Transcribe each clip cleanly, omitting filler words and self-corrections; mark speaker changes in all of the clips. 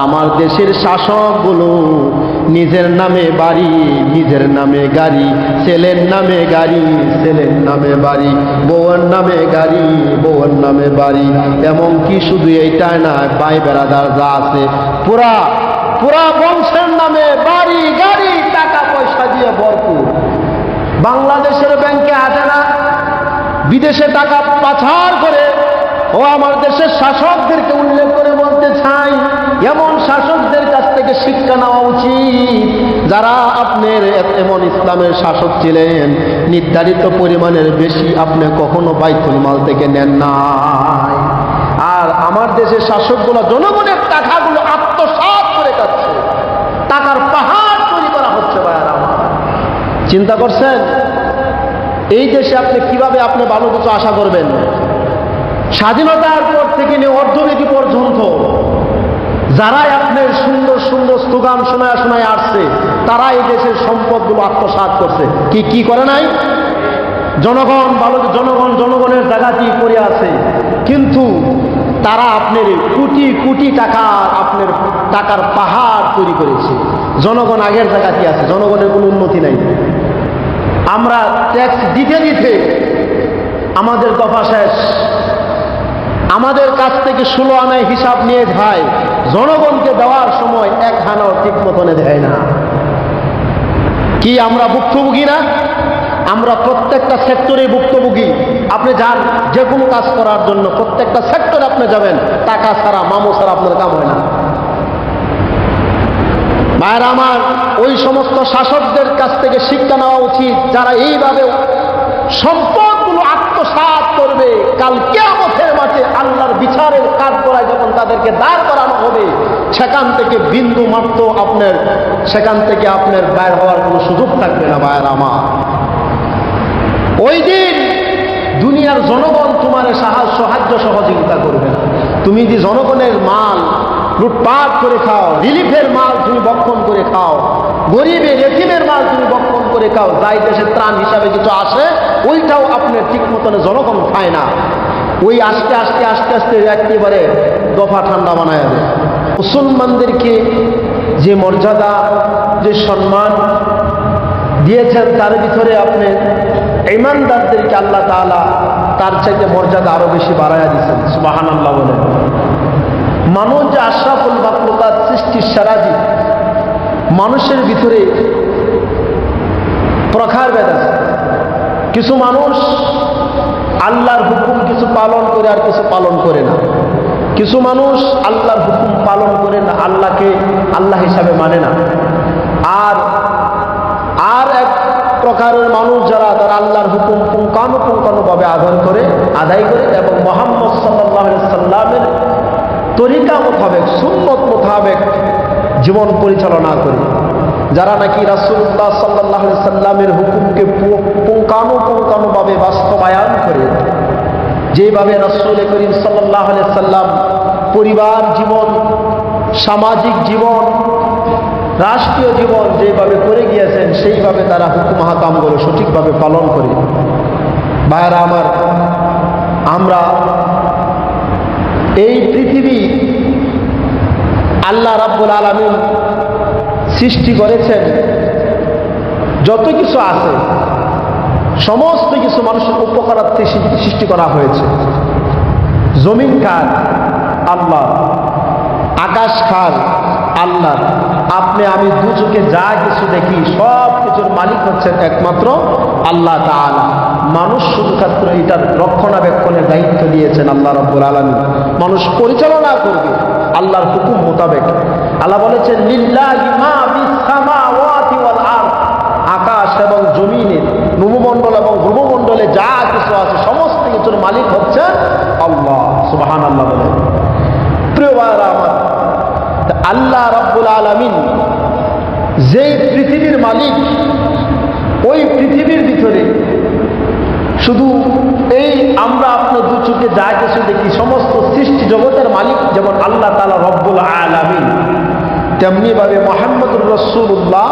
Speaker 1: আমার দেশের শাসকগুলো নিজের নামে বাড়ি, নিজের নামে গাড়ি, ছেলের নামে গাড়ি, ছেলের নামে বাড়ি, বউয়ের নামে গাড়ি, বউয়ের নামে বাড়ি। এমনকি শুধু এইটাই না, ভাই বেড়াদার যা আছে পুরা পুরা বংশের নামে বাড়ি গাড়ি টাকা পয়সা দিয়ে ভরপুর। বাংলাদেশের ব্যাংকে আসে না, বিদেশে টাকা পাচার করে। ও আমার দেশের শাসকদেরকে উল্লেখ করে বলতে চাই, এমন শাসকদের কাছ থেকে শিক্ষা নেওয়া উচিত যারা আপনার এমন ইসলামের শাসক ছিলেন। নির্ধারিত পরিমাণের বেশি আপনি কখনো বাইতুল মাল থেকে নেন নাই। আর আমার দেশের শাসকগুলো জনগণের টাকাগুলো আত্মসাৎ করে যাচ্ছে, টাকার পাহাড় তৈরি করা হচ্ছে। ভাইয়ারা আমার, চিন্তা করছেন এই দেশে আপনি কিভাবে আপনি ভালো কিছু আশা করবেন? স্বাধীনতার পর থেকে নিয়ে অর্ধনীতি পর্যন্ত যারাই আপনার সুন্দর সুন্দর স্লোগান শোনায় শোনায় আসছে, তারা এই দেশের সম্পদগুলো আত্মসাৎ করছে। কি করে নাই? জনগণ ভালো, জনগণের জায়গাতেই পড়ে আছে, কিন্তু তারা আপনার কোটি কোটি টাকা, আপনার টাকার পাহাড় তৈরি করেছে। জনগণ আগের জায়গাতেই আছে, জনগণের কোনো উন্নতি নাই। আমরা ট্যাক্স দিতে দিতে আমাদের দফা শেষ। আমাদের কাছ থেকে 16 আনায় হিসাব নিয়ে যায়, জনগণকে দেওয়ার সময় 1 আনাও ঠিক মতনে দেয় না। কি আমরা ভুক্তভোগী না? আমরা প্রত্যেকটা সেক্টরে ভুক্তভোগী। আপনি যান যে কোনো কাজ করার জন্য, প্রত্যেকটা সেক্টরে আপনি যাবেন, টাকা ছাড়া, মামু ছাড়া আপনার কাম হয় না। ভাইয়েরা আমার, ওই সমস্ত শাসকদের কাছ থেকে শিক্ষা নেওয়া উচিত যারা এইভাবে সম্পদগুলো আত্মসাৎ করবে। কাল কিয়ামতের মাঠে আল্লাহর বিচারের কাজ করায় যখন তাদেরকে দাঁড় করানো হবে, সেখান থেকে বিন্দু মাত্র সেখান থেকে আপনার বাইর হওয়ার কোনো সুযোগ থাকবে না। ভাইয়েরা আমার, ওই দিন দুনিয়ার জনগণ তোমার সাহায্য সহযোগিতা করবে না। তুমি যে জনগণের মাল লুটপাট করে খাও, রিলিফের মাল তুমি বক্ষণ করে খাও, গরিবের এতিমের মাল তুমি বক্ষণ করে খাও, যাই দেশের ত্রাণ হিসাবে কিছু আসে ওইটাও আপনার ঠিক মতন জনগণ খায় না। ওই আস্তে আস্তে আস্তে আস্তে একেবারে দফা ঠান্ডা বানায় দেয়। মুসলমানদেরকে যে মর্যাদা, যে সম্মান দিয়েছেন, তার ভিতরে আপনি ঈমানদারদেরকে আল্লাহ তাআলা তার চাইতে মর্যাদা আরো বেশি বাড়াইয়া দিয়েছেন। সুবহানাল্লাহ বলেন। মানুষ যে আশরাফুল মাখলুকাত, সৃষ্টির সেরাজি, মানুষের ভিতরে প্রকারভেদ আছে। কিছু মানুষ আল্লাহর হুকুম কিছু পালন করে আর কিছু পালন করে না। কিছু মানুষ আল্লাহর হুকুম পালন করে না, আল্লাহকে আল্লাহ হিসাবে মানে না। আর এক প্রকারের মানুষ যারা তারা আল্লাহর হুকুম পুঙ্খানুপুঙ্খানুভাবে আদায় করে এবং মুহাম্মদ সাল্লাল্লাহু আলাইহি সাল্লামের তরিকা মোতাবেক, সুন্নত মোতাবেক জীবন পরিচালনা করে। যারা নাকি রাসূলুল্লাহ সাল্লাল্লাহু আলাইহি সাল্লামের হুকুমকে পুঙ্খানুপুঙ্খানুভাবে বাস্তবায়ন করে, যেভাবে রাসূল করিম সাল্লাল্লাহু আলাইহি সাল্লাম পরিবার জীবন, সামাজিক জীবন, রাষ্ট্রীয় জীবন যেভাবে করে গিয়েছেন, সেইভাবে তারা হুকুম হাকামগুলো সঠিকভাবে পালন করে। ভাইয়েরা আমার, আমরা এই পৃথিবী আল্লাহ রাব্বুল আলামিন সৃষ্টি করেছেন, যত কিছু আছে সমস্ত কিছু মানুষের উপকারার্থে সৃষ্টি করা হয়েছে। জমিন কার? আল্লাহ। আকাশ কার? আল্লাহ। আপনি আমি দু চোখে যা কিছু দেখি সব কিছুর মালিক হচ্ছেন একমাত্র আল্লাহ তাআলা। মানুষ শুধুমাত্র এটার রক্ষণাবেক্ষণের দায়িত্ব দিয়েছেন আল্লাহ রাব্বুল আলামিন। মানুষ পরিচালনা করবে আল্লাহর হুকুম মোতাবেক। আল্লাহ বলেছেন, লিল্লাহি মা ফিস সামাওয়াতি ওয়াল আরদ। আকাশ এবং জমিনে, নভমণ্ডল এবং গ্রহমণ্ডলে যা কিছু আছে সমস্ত কিছুর মালিক হচ্ছেন আল্লাহ। সুবহানাল্লাহ বলেন। প্রিয় ভাইরা আমার, আল্লাহ রাব্বুল আলামিন যেই পৃথিবীর মালিক, ওই পৃথিবীর ভিতরে শুধু এই আমরা আপনার দু চোখে যা কিছু দেখি সমস্ত সৃষ্টি জগতের মালিক যেমন আল্লাহ তাআলা রব্বুল আলামিন, তেমনিভাবে মুহাম্মদুর রাসূলুল্লাহ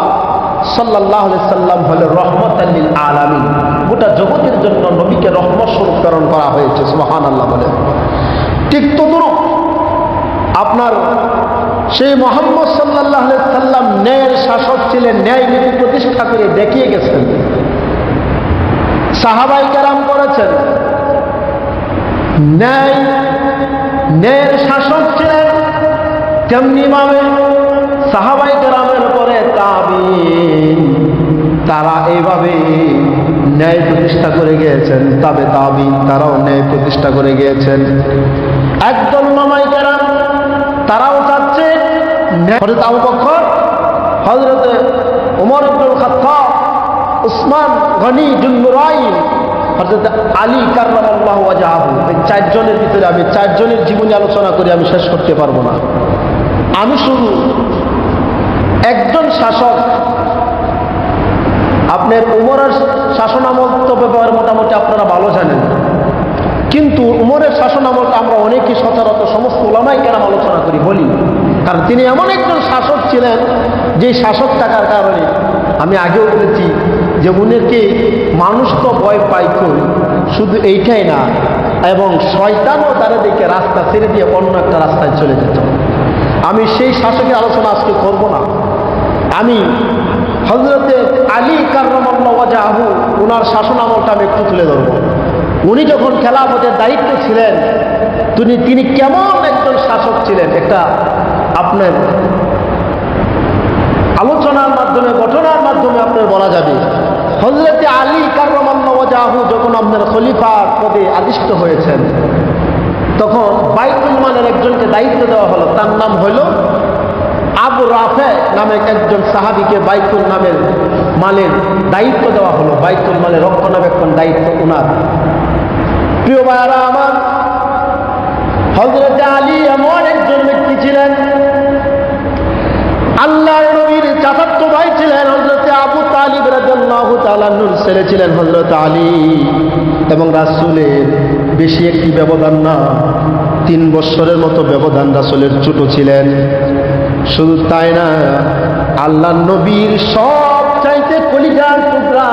Speaker 1: সাল্লাল্লাহু আলাইহি সাল্লাম হলেন রহমাতাল লিল আলামিন। গোটা জগতের জন্য নবীকে রহমত স্বরূপ প্রেরণ করা হয়েছে। সুবহানাল্লাহ বলেন। ঠিক তদ্রূপ আপনার সেই মুহাম্মদ সাল্লাল্লাহু আলাইহি সাল্লাম ন্যায়ের শাসক ছিলেন, ন্যায় নীতি প্রতিষ্ঠা করে দেখিয়ে গেছেন। সাহাবায়ে কেরাম করেছেন, ন্যায়ের শাসক ছিলেন। তেমনি ভাবে সাহাবায়ে কেরামের পরে তাবিঈন, তারা এইভাবে ন্যায় প্রতিষ্ঠা করে গিয়েছেন। তবে তাবিঈন তারাও ন্যায় প্রতিষ্ঠা করে গিয়েছেন। একদল উলামায়ে কেরাম তারাও চাচ্ছে হযরত আবু বকর, হযরত ওমর ইবনুল খাত্তাব, উসমান গনি জুন্নুরাইন, হযরত আলী কাররামাল্লাহু ওয়াজহাহু, এই চারজনের ভিতরে আমি চারজনের জীবনী আলোচনা করে আমি শেষ করতে পারবো না। আমি শুধু একজন শাসক, আপনার উমরের শাসনামল তো ব্যাপারে মোটামুটি আপনারা ভালো জানেন, কিন্তু উমরের শাসনামলটা আমরা অনেকেই সচরাচর সমস্ত উলামায়ে কেরাম আলোচনা করি বলি, কারণ তিনি এমন একজন শাসক ছিলেন যে শাসক থাকার কারণে আমি আগেও বলেছি যে উনাকে মানুষ তো ভয় পাইত, শুধু এইটাই না, এবং শয়তানও তারা দেখে রাস্তা ছেড়ে দিয়ে অন্য একটা রাস্তায় চলে যেত। আমি সেই শাসকের আলোচনা আজকে করব না। আমি হযরতে আলী কাররামাল্লাহু ওয়াজহাহু ওনার শাসনামলটা আমি একটু তুলে ধরব। উনি যখন খেলাফতের দায়িত্ব ছিলেন, তিনি কেমন একজন শাসক ছিলেন, একটা আপনার আলোচনার মাধ্যমে, ঘটনার মাধ্যমে আপনার বলা যাবে। হযরতে আলী কাররামাল্লাহু ওয়াজহাহু যখন আপনার খলিফার পদে আদিষ্ট হয়েছেন, তখন বাইতুল মালের একজনকে দায়িত্ব দেওয়া হলো। তার নাম হইল আবু রাফে নামে একজন সাহাবীকে বাইতুল মালের দায়িত্ব দেওয়া হলো। বাইতুল মালের রক্ষণাবেক্ষণ দায়িত্ব ওনার। প্রিয় ভাইরা আমার, হযরতে আলী এমন একজন ব্যক্তি ছিলেন, আল্লাহর নবীর চাচাতো ভাই ছিলেন হযরতে আবু তালিব রাদিয়াল্লাহু তাআলা আনহুর ছেলে ছিলেন হযরতে আলী, এবং রাসূলের বেশি একটি ব্যবধান না, 3 বছরের মতো ব্যবধান রাসূলের ছোট ছিলেন। শুধু তাই না, আল্লাহর নবীর সব চাইতে কলিজার টুকরা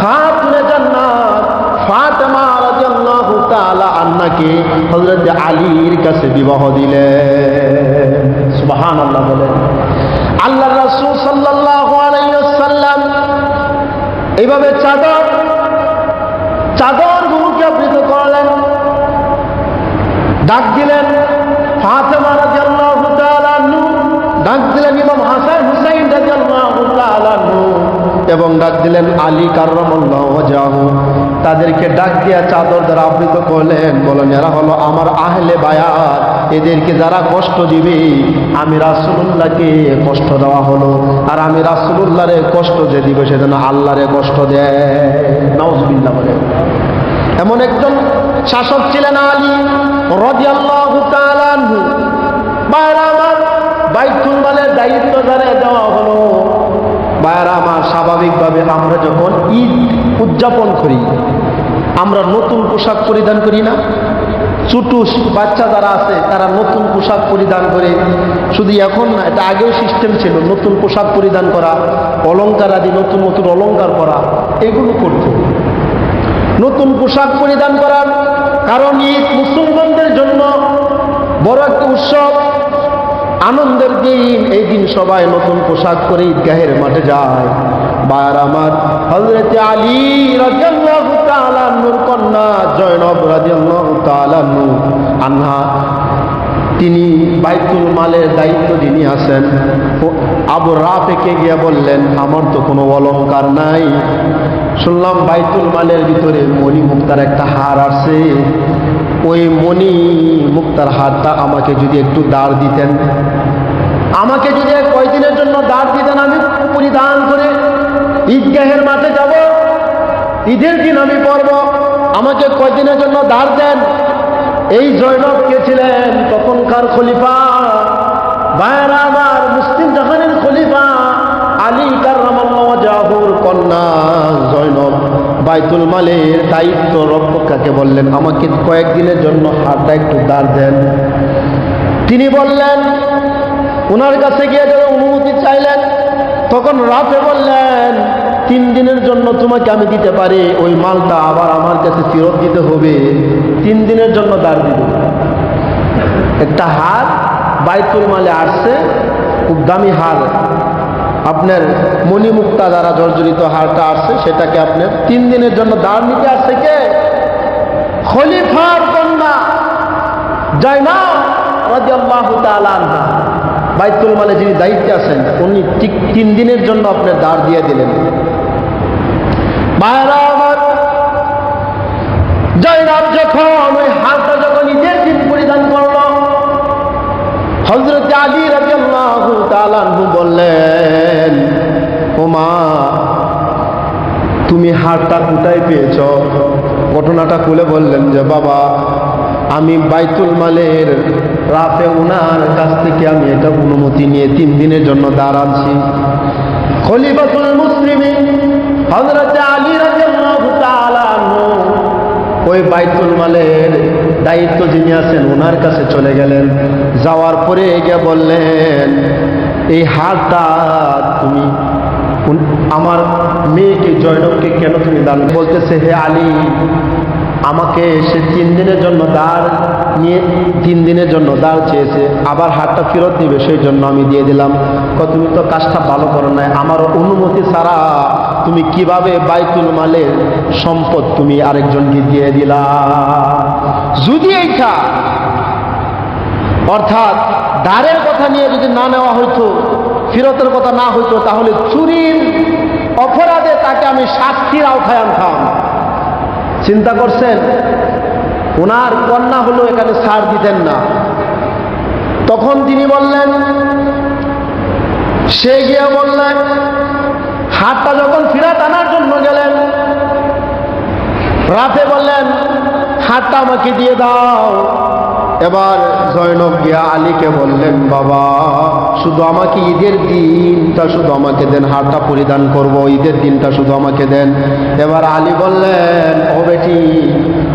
Speaker 1: খাতুনে জান্নাত ফাতেমা রাদিয়াল্লাহু তাআলা আনহাকে হযরতে আলীর কাছে বিবাহ দিলেন। সুবহানাল্লাহ বলেন। আল্লাহর রাসূল সাল্লাল্লাহু আলাইহি ওয়াসাল্লাম এইভাবে চাদরগুলোকে আবৃত করলেন, ডাক দিলেন ফাতেমা রাদিয়াল্লাহু তাআলা আনহু, ডাক দিলেন ইমাম হাসান হুসাইন রাদিয়াল্লাহু তাআলা আনহু, এবং ডাক দিলেন আলী কাররামাল্লাহু ওয়াজহাহু। তাদেরকে ডাক দিয়া চাদর দ্বারা আবৃত করলেন, বলেন এরা হলো আমার আহলে বায়াত, এদেরকে যারা কষ্ট দিবে আমি রাসূলুল্লাহকে কষ্ট দেওয়া হলো, আর আমি রাসূলুল্লাহরে কষ্ট যে দিবে সে যেন আল্লাহরে কষ্ট দেয়। নাউজুবিল্লাহ বলেন। এমন একজন শাসক ছিলেন আলী রাদিয়াল্লাহু তাআলা আনহু। ভাইরা আমার, বাইতুল মালের দায়িত্ব যারা দেওয়া হলো, ভাইরা আমার, স্বাভাবিকভাবে আমরা যখন ঈদ উদযাপন করি, আমরা নতুন পোশাক পরিধান করি না? ছোট বাচ্চা যারা আছে তারা নতুন পোশাক পরিধান করে, শুধু এখন না, এটা আগেও সিস্টেম ছিল, নতুন পোশাক পরিধান করা, অলংকার আদি নতুন নতুন অলংকার করা, এগুলো করত। নতুন পোশাক পরিধান করার কারণ ঈদ মুসলমানদের জন্য বড় একটা উৎসব, আনন্দের দিন। এই দিন সবাই নতুন পোশাক পরে ঈদগাহের মাঠে যায়। বার আমার, হযরতে আলী রাদিয়াল্লাহু তাআলা আনহুর কন্যা জয়নব রাদিয়াল্লাহু তাআলা আনহা, তিনি বাইতুল মালের দায়িত্ব যিনি আছেন, আবু রাফেকে গিয়ে বললেন আমার তো কোনো অলংকার নাই, শুনলাম বাইতুল মালের ভিতরে মণি মুক্তার একটা হার আছে, ওই মণি মুক্তার হারটা আমাকে যদি একটু দাঁড় দিতেন, আমাকে যদি কয়দিনের জন্য দাঁড় দিতেন, আমি পরিধান করে ঈদগাহের মাঠে যাব, ঈদের দিন আমি পড়ব, আমাকে কয়দিনের জন্য দাঁড় দেন। এই জয়নব কে ছিলেন? তখনকার খলিফা, ভাইরা আমার, মুসলিম জাহানের খলিফা আলী কাররামাল্লাহু ওয়াজহাহুর কন্যা জয়নব বাইতুল মালের দায়িত্ব রক্ষককে বললেন আমাকে কয়েকদিনের জন্য হাতটা একটু দাঁড় দেন। তিনি বললেন, ওনার কাছে গিয়ে যখন অনুমতি চাইলেন, তখন রাফে বললেন 3 দিনের জন্য তোমাকে আমি দিতে পারি, ওই মালটা আবার আমার কাছে ফেরত দিতে হবে, 3 দিনের জন্য দাঁড় দিব। একটা হাত বাইতুল মালে আসছে, খুব দামি হার, আপনার মণিমুক্তা দ্বারা জর্জরিত হারটা আসছে, সেটাকে আপনার 3 দিনের জন্য দাঁড় নিতে আসছে কে? খলিফার কন্যা জাইনাব রাদিয়াল্লাহু তাআলা আনহা। বাইতুল মালে যিনি দায়িত্বে আছেন উনি ঠিক 3 দিনের জন্য আপনার দাঁড় দিয়ে দিলেন। ভাইরা আমার, জাইনাব যখন ওই হারটা যখন ঈদের দিন পরিধান করল, হযরত আলী রাদিয়াল্লাহু তাআলা আনহু বললেন, ও মা, তুমি হারটা কোথায় পেয়েছ? ঘটনাটা খুলে বললেন যে বাবা, আমি বাইতুল মালের রাফে উনার কাছ থেকে আমি এটা অনুমতি নিয়ে 3 দিনের জন্য দাঁড়াচ্ছি। খলিফাতুল মুসলিমিন হযরত আলী রাদিয়াল্লাহু তাআলা আনহু ওই বাইতুল মালের দায়িত্ব যিনি আছেন ওনার কাছে চলে গেলেন। যাওয়ার পরে গিয়ে বললেন, এই হারটা তুমি আমার মেয়েকে জয়নবকে কেন তুমি দান? বলতেছে, হে আলী, আমাকে সে 3 দিনের জন্য দাঁড় নিয়ে 3 দিনের জন্য দাঁড় চেয়েছে, আবার হাতটা ফেরত দিবে, সেই জন্য আমি দিয়ে দিলাম। তুমি তো কাজটা ভালো করো নাই, আমার অনুমতি ছাড়া তুমি কিভাবে বাইতুল মালের সম্পদ তুমি আরেকজনকে দিয়ে দিলা? যদি এইটা অর্থাৎ দাঁড়ের কথা নিয়ে যদি না নেওয়া হইতো, ফেরতের কথা না হইতো, তাহলে চুরির অপরাধে তাকে আমি শাস্তির আওতায় আনতাম। চিন্তা করছেন? ওনার কন্যা হলো এখানে ছাড় দিতেন না। তখন তিনি বললেন, সে গিয়ে বললেন, হাতটা যখন ফিরাত আনার জন্য গেলেন, রাতে বললেন, হাতটা আমাকে দিয়ে দাও। এবার জয়নব গিয়া আলীকে বললেন, বাবা, শুধু আমাকে ঈদের দিনটা শুধু আমাকে দেন, হারটা পরিধান করব, ঈদের দিনটা শুধু আমাকে দেন। এবার আলী বললেন, ও বেটি,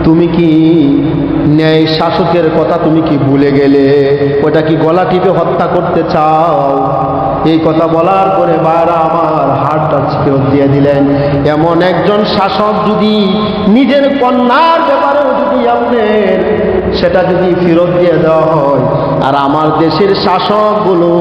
Speaker 1: তুমি কি ন্যায় শাসকের কথা তুমি কি ভুলে গেলে? ওটা কি গলা টিপে হত্যা করতে চাও? এই কথা বলার পরে বাইরা আমার হারটা ফেরত দিয়ে দিলেন। এমন একজন শাসক যদি নিজের কন্যার ব্যাপারেও যদি আপনার সেটা যদি ফেরত দিয়ে দেওয়া হয়, আর আমার দেশের শাসকগুলো